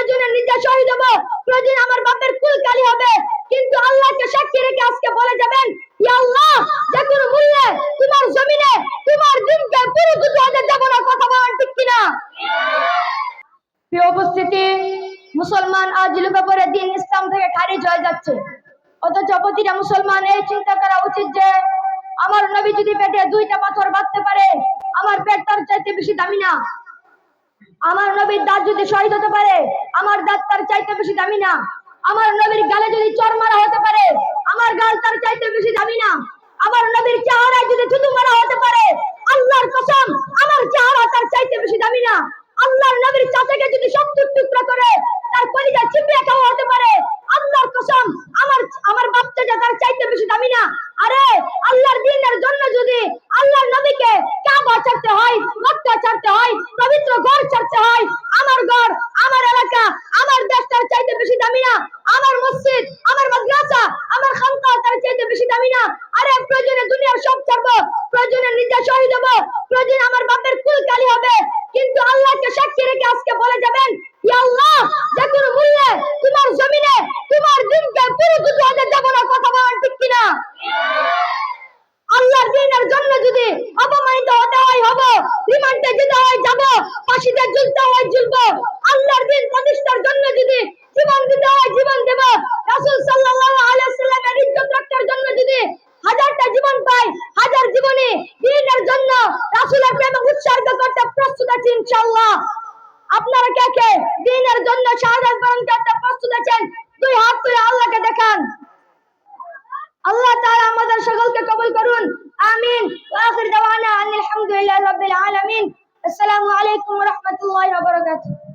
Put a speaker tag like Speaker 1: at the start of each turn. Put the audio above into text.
Speaker 1: প্রয়োজনে নিজে শহীদ হব, প্রয়োজনে আমার বাপের কুল কালি হবে, কিন্তু আল্লাহকে সাক্ষী রেখে আজকে বলে যাবেন, ইয়া আল্লাহ, যে কোনো মূল্যে তোমার জমিনে তোমার দিনকে পুরো দুটো হাতে যাব না। কথা বলেন ঠিক কিনা? প্রিয় উপস্থিতি, মুসলমান আজ লুকে পড়ে দিন ইসলাম থেকে খারিজ হয়ে যাচ্ছে। অথচ প্রতিটা মুসলমান এই চিন্তা করা উচিত যে আমার নবী যদি পেটে দুইটা পাথর বাঁধতে পারে, আমার পেট তার চাইতে বেশি দামি না। আমার নবীর দাঁত যদি শহীদ হতে পারে, আমার দাঁত তার চাইতে বেশি দামি না। আমার নবীর গালে যদি চর মারা হতে পারে, আমার গাল তার চাইতে বেশি দামি না। আমার নবীর চেহারায় যদি থুতু মারা হতে পারে, আল্লাহর কসম আমার চেহারা তার চাইতে বেশি দামি না। আল্লাহর নবীর চাচাকে যদি 70 টুকরা করে তার কলিজা চিবিয়ে খাওয়া হতে পারে, আল্লাহর কসম আমার বাচ্চাটা তার চাইতে বেশি দামি না। আরে আল্লাহর দ্বীনের জন্য যদি আল্লাহর নবীকে কাবা ছাড়তে হয়, মক্কা ছাড়তে হয়, পবিত্র ঘর ছাড়তে হয়, আমার ঘর, আমার এলাকা, আমার দেশ তার চাইতে বেশি দামি না। আমার মসজিদ, আমার মাদ্রাসা, আমার খানকা তার চাইতে বেশি দামি না। আরে প্রয়োজনে দুনিয়ার সব ছাড়বো, প্রয়োজনে নিজে শহীদ হব, প্রয়োজনে আমার বাপের কুল কালি হবে, কিন্তু আল্লাহকে সাক্ষী রেখে আজকে বলে যাবেন, ইয়া আল্লাহ, যে কোনো মূল্যে তোমার জমিনে তোমার দিনকে পুরো দুটো হাতে যাব না। কথা বলেন ঠিক কিনা? আল্লাহর দ্বীনের জন্য যদি অপমানিত হতে হয় হব, রিমান্ডে যেতে হয় যাব, ফাঁসিতে ঝুলতে হয় ঝুলব। আল্লাহর দ্বীন প্রতিষ্ঠার জন্য যদি জীবন দিতে হয় জীবন দেব। রাসূল সাল্লাল্লাহু আলাইহি ওয়াসাল্লামের ইজ্জত রক্ষার জন্য যদি হাজারটা জীবন পাই, হাজার জীবনে দ্বীনের জন্য রাসূলের প্রেমে উৎসর্গ করতে প্রস্তুত আছি ইনশাআল্লাহ। আপনারা কে কে দ্বীনের জন্য শাহাদাত বরণ করতে প্রস্তুত আছেন? দুই হাত তুলে আল্লাহকে দেখান। আল্লাহ তাআলা আমাদের সকলকে কবুল করুন, আমিন। ওয়া আখির দাওয়ানা আলহামদুলিল্লাহি রাব্বিল আলামিন। আসসালামু আলাইকুম ওয়া রাহমাতুল্লাহি ওয়া বারাকাতুহু।